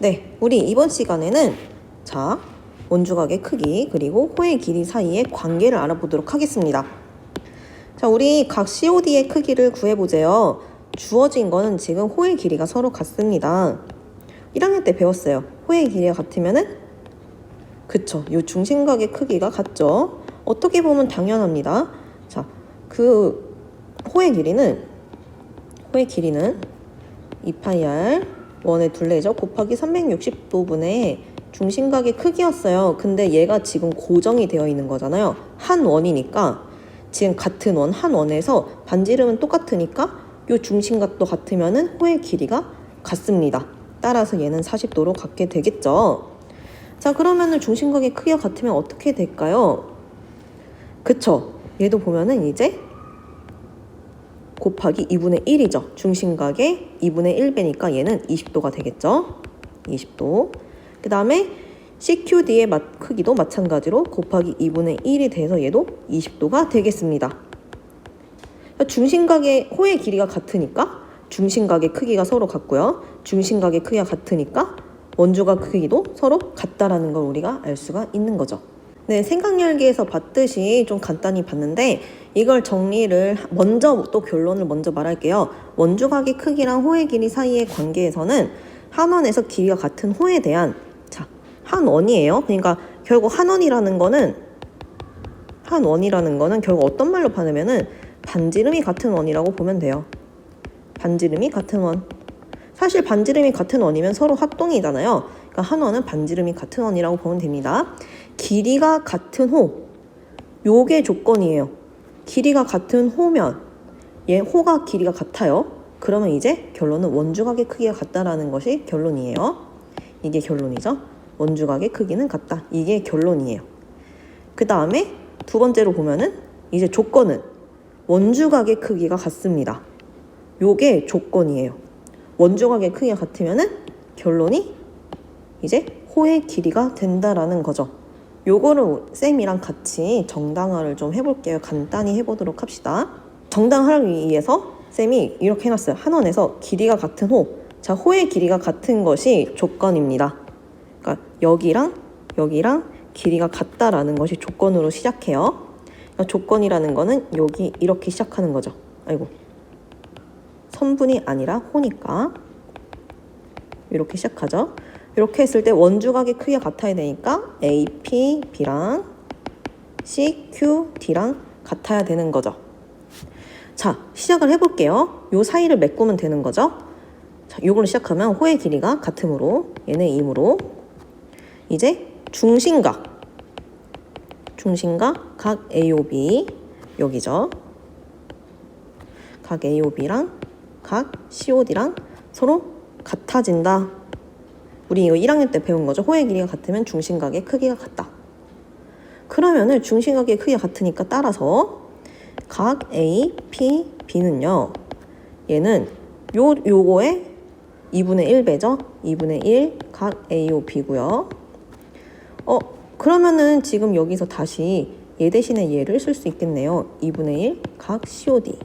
네, 우리 이번 시간에는 자, 원주각의 크기 그리고 호의 길이 사이의 관계를 알아보도록 하겠습니다. 자, 우리 각 COD의 크기를 구해보세요. 주어진 거는 지금 호의 길이가 서로 같습니다. 1학년 때 배웠어요. 호의 길이가 같으면은 그쵸, 이 중심각의 크기가 같죠. 어떻게 보면 당연합니다. 자, 그 호의 길이는 2파이r 원의 둘레죠. 곱하기 360도분의 중심각의 크기였어요. 근데 얘가 지금 고정이 되어 있는 거잖아요. 한 원이니까 지금 같은 원, 한 원에서 반지름은 똑같으니까 이 중심각도 같으면은 호의 길이가 같습니다. 따라서 얘는 40도로 같게 되겠죠. 자, 그러면은 중심각의 크기가 같으면 어떻게 될까요? 그쵸? 얘도 보면은 이제 곱하기 2분의 1이죠. 중심각의 2분의 1배니까 얘는 20도가 되겠죠. 20도. 그 다음에 CQD의 크기도 마찬가지로 곱하기 2분의 1이 돼서 얘도 20도가 되겠습니다. 중심각의 호의 길이가 같으니까 중심각의 크기가 서로 같고요. 중심각의 크기가 같으니까 원주각 크기도 서로 같다라는 걸 우리가 알 수가 있는 거죠. 네, 생각열기에서 봤듯이 좀 간단히 봤는데 이걸 정리를 먼저 또 결론을 먼저 말할게요. 원주각의 크기랑 호의 길이 사이의 관계에서는 한 원에서 길이가 같은 호에 대한 한 원이에요. 그러니까 결국 한 원이라는 거는 결국 어떤 말로 파냐면은 반지름이 같은 원이라고 보면 돼요. 반지름이 같은 원. 사실 반지름이 같은 원이면 서로 합동이잖아요. 그러니까 한 원은 반지름이 같은 원이라고 보면 됩니다. 길이가 같은 호. 요게 조건이에요. 길이가 같은 호면 호가 길이가 같아요. 그러면 이제 결론은 원주각의 크기가 같다라는 것이 결론이에요. 이게 결론이죠. 원주각의 크기는 같다. 이게 결론이에요. 그 다음에 두 번째로 보면은 이제 조건은 원주각의 크기가 같습니다. 요게 조건이에요. 원주각의 크기가 같으면은 결론이 이제 호의 길이가 된다라는 거죠. 요거를 쌤이랑 같이 정당화를 좀 해볼게요. 간단히 해보도록 합시다. 정당화를 위해서 쌤이 이렇게 해놨어요. 한 원에서 길이가 같은 호. 자, 호의 길이가 같은 것이 조건입니다. 그러니까 여기랑 길이가 같다라는 것이 조건으로 시작해요. 그러니까 조건이라는 거는 여기 이렇게 시작하는 거죠. 아이고. 선분이 아니라 호니까 이렇게 시작하죠. 이렇게 했을 때 원주각의 크기가 같아야 되니까 AP, B랑 CQ, D랑 같아야 되는 거죠. 자, 시작을 해볼게요. 요 사이를 메꾸면 되는 거죠. 자, 요걸로 시작하면 호의 길이가 같으므로 얘네 2이므로 이제 중심각 각 AOB 여기죠. 각 AOB랑 각 COD랑 서로 같아진다. 우리 이거 1학년 때 배운 거죠. 호의 길이가 같으면 중심각의 크기가 같다. 그러면은 중심각의 크기가 같으니까 따라서 각 A, P, B는요. 얘는 요거의 2분의 1배죠. 2분의 1 각 AOB고요. 그러면은 지금 여기서 다시 얘 대신에 얘를 쓸 수 있겠네요. 2분의 1 각 COD.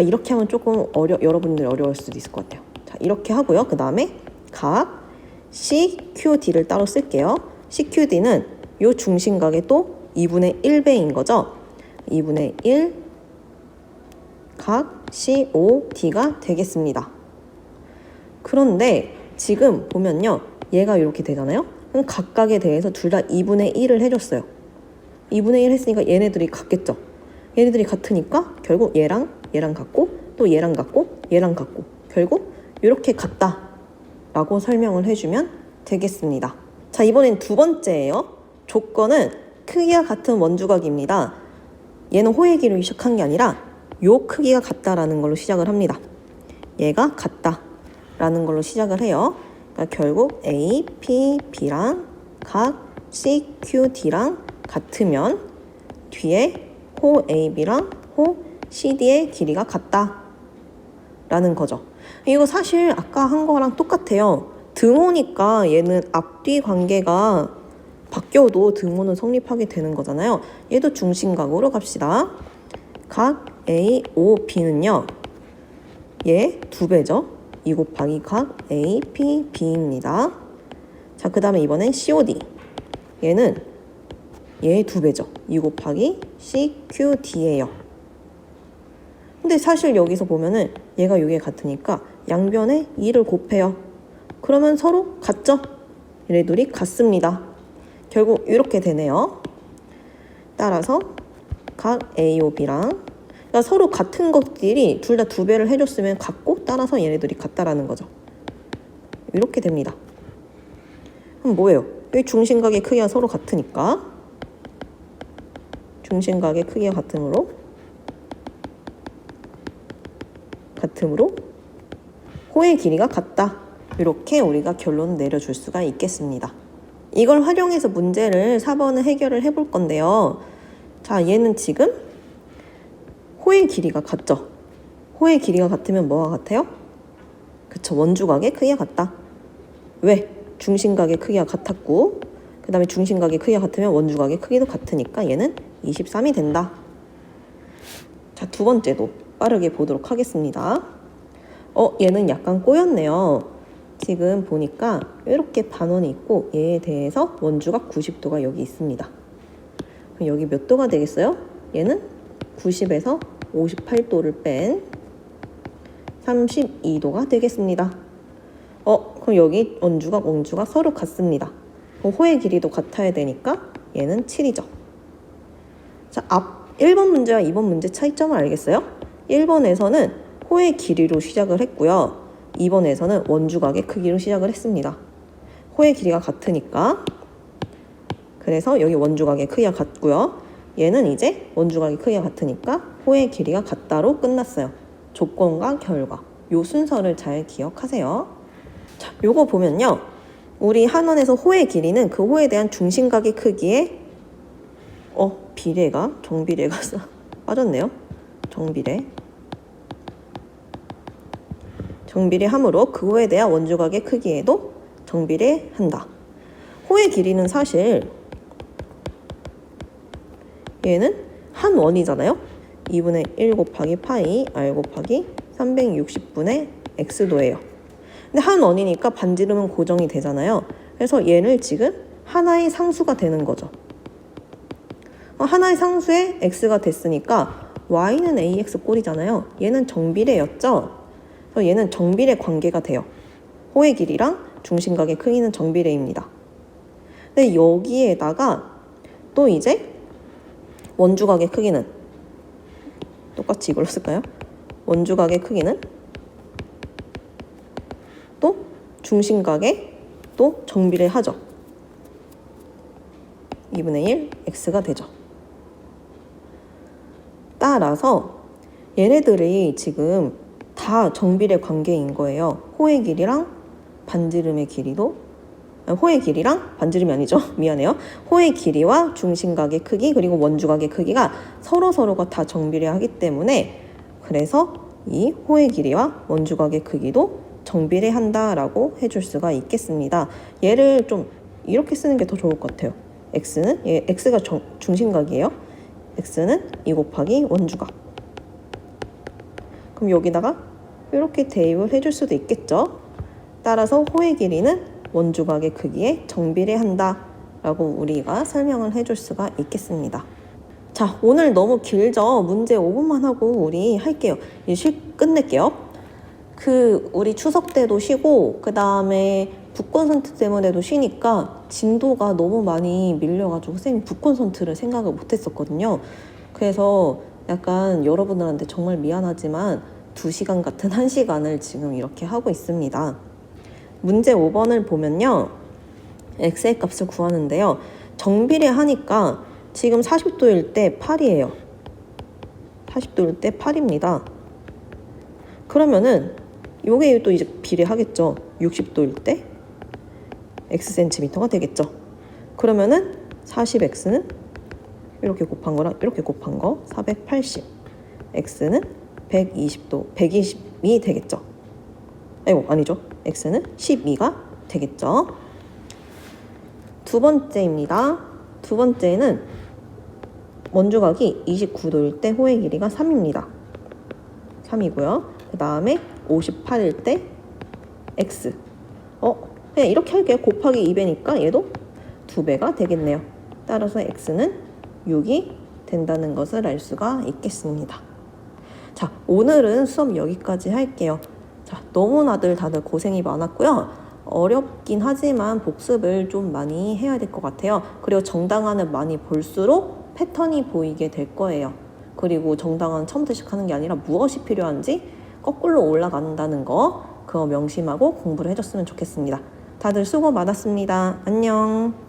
이렇게 하면 조금 여러분들 어려울 수도 있을 것 같아요. 자, 이렇게 하고요. 그 다음에 각 CQD를 따로 쓸게요. CQD는 요 중심각의 또 2분의 1배인 거죠. 2분의 1 각 COD가 되겠습니다. 그런데 지금 보면요. 얘가 이렇게 되잖아요. 그럼 각각에 대해서 둘 다 2분의 1을 해줬어요. 2분의 1 했으니까 얘네들이 같겠죠. 얘네들이 같으니까 결국 얘랑 같고 또 얘랑 같고 얘랑 같고 결국 이렇게 같다라고 설명을 해주면 되겠습니다. 자, 이번엔 두 번째예요. 조건은 크기가 같은 원주각입니다. 얘는 호의 길이로 시작한 게 아니라 요 크기가 같다라는 걸로 시작을 합니다. 얘가 같다라는 걸로 시작을 해요. 그러니까 결국 A, P, B랑 각 C, Q, D랑 같으면 뒤에 호 AB랑 호 CD의 길이가 같다라는 거죠. 이거 사실 아까 한 거랑 똑같아요. 등호니까 얘는 앞뒤 관계가 바뀌어도 등호는 성립하게 되는 거잖아요. 얘도 중심각으로 갑시다. 각 A, O, B는요. 얘 2배죠. 2 곱하기 각 A, P, B입니다. 자, 그 다음에 이번엔 COD. 얘는 얘의 2배죠. 2 곱하기 C, Q, D예요. 근데 사실 여기서 보면은 얘가 요게 같으니까 양변에 2를 곱해요. 그러면 서로 같죠? 얘네 둘이 같습니다. 결국 이렇게 되네요. 따라서 각 A오 B랑 그러니까 서로 같은 것들이 둘 다 2배를 해줬으면 같고 따라서 얘네들이 같다라는 거죠. 이렇게 됩니다. 그럼 뭐예요? 여기 중심각의 크기가 서로 같으니까 중심각의 크기가 같으므로 호의 길이가 같다. 이렇게 우리가 결론을 내려줄 수가 있겠습니다. 이걸 활용해서 문제를 4번을 해결을 해볼 건데요. 자, 얘는 지금 호의 길이가 같죠? 호의 길이가 같으면 뭐가 같아요? 그쵸, 원주각의 크기가 같다. 왜? 중심각의 크기가 같았고 그 다음에 중심각의 크기가 같으면 원주각의 크기도 같으니까 얘는 23이 된다. 자, 2번째도 빠르게 보도록 하겠습니다. 얘는 약간 꼬였네요. 지금 보니까 이렇게 반원이 있고 얘에 대해서 원주각 90도가 여기 있습니다. 그럼 여기 몇 도가 되겠어요? 얘는 90에서 58도를 뺀 32도가 되겠습니다. 그럼 여기 원주각 서로 같습니다. 그럼 호의 길이도 같아야 되니까 얘는 7이죠. 자, 1번 문제와 2번 문제 차이점을 알겠어요? 1번에서는 호의 길이로 시작을 했고요. 2번에서는 원주각의 크기로 시작을 했습니다. 호의 길이가 같으니까 그래서 여기 원주각의 크기가 같고요. 얘는 이제 원주각의 크기가 같으니까 호의 길이가 같다로 끝났어요. 조건과 결과. 요 순서를 잘 기억하세요. 자, 요거 보면요. 우리 한원에서 호의 길이는 그 호에 대한 중심각의 크기에 비례가 정비례가 빠졌네요. 정비례함으로 그 호에 대한 원주각의 크기에도 정비례한다. 호의 길이는 사실 얘는 한 원이잖아요. 2분의 1 곱하기 파이 r 곱하기 360분의 x도예요. 근데 한 원이니까 반지름은 고정이 되잖아요. 그래서 얘를 지금 하나의 상수가 되는 거죠. 하나의 상수에 x가 됐으니까 y는 ax 꼴이잖아요. 얘는 정비례였죠. 그래서 얘는 정비례 관계가 돼요. 호의 길이랑 중심각의 크기는 정비례입니다. 근데 여기에다가 또 이제 원주각의 크기는 똑같이 이걸로 쓸까요? 원주각의 크기는 또 중심각에 또 정비례하죠. 2분의 1 x가 되죠. 따라서 얘네들이 지금 다 정비례 관계인 거예요. 호의 길이랑 반지름의 길이도 호의 길이랑 반지름이 아니죠. 미안해요. 호의 길이와 중심각의 크기 그리고 원주각의 크기가 서로가 다 정비례하기 때문에 그래서 이 호의 길이와 원주각의 크기도 정비례한다라고 해줄 수가 있겠습니다. 얘를 좀 이렇게 쓰는 게 더 좋을 것 같아요. x가 중심각이에요. x는 2 곱하기 원주각. 그럼 여기다가 이렇게 대입을 해줄 수도 있겠죠. 따라서 호의 길이는 원주각의 크기에 정비례한다 라고 우리가 설명을 해줄 수가 있겠습니다. 자, 오늘 너무 길죠? 문제 5분만 하고 우리 할게요. 이제 끝낼게요. 우리 추석 때도 쉬고 그 다음에 북콘서트 때문에도 쉬니까 진도가 너무 많이 밀려가지고 쌤이 북콘서트를 생각을 못했었거든요. 그래서 약간 여러분들한테 정말 미안하지만 2시간 같은 1시간을 지금 이렇게 하고 있습니다. 문제 5번을 보면요. x의 값을 구하는데요. 정비례 하니까 지금 40도일 때 8이에요. 40도일 때 8입니다. 그러면은 요게 또 이제 비례하겠죠. 60도일 때 xcm가 되겠죠. 그러면은 40x는 이렇게 곱한 거랑 이렇게 곱한 거 480. x는 120이 되겠죠. 아니죠. x는 12가 되겠죠. 두 번째입니다. 두 번째는 원주각이 29도일 때 호의 길이가 3입니다. 3이고요. 그 다음에 58일 때 x. 그냥 이렇게 할게요. 곱하기 2배니까 얘도 2배가 되겠네요. 따라서 x는 6이 된다는 것을 알 수가 있겠습니다. 자, 오늘은 수업 여기까지 할게요. 자, 너무나들 다들 고생이 많았고요. 어렵긴 하지만 복습을 좀 많이 해야 될 것 같아요. 그리고 정당화는 많이 볼수록 패턴이 보이게 될 거예요. 그리고 정당화는 처음부터 시작하는 게 아니라 무엇이 필요한지 거꾸로 올라간다는 거, 그거 명심하고 공부를 해줬으면 좋겠습니다. 다들 수고 많았습니다. 안녕.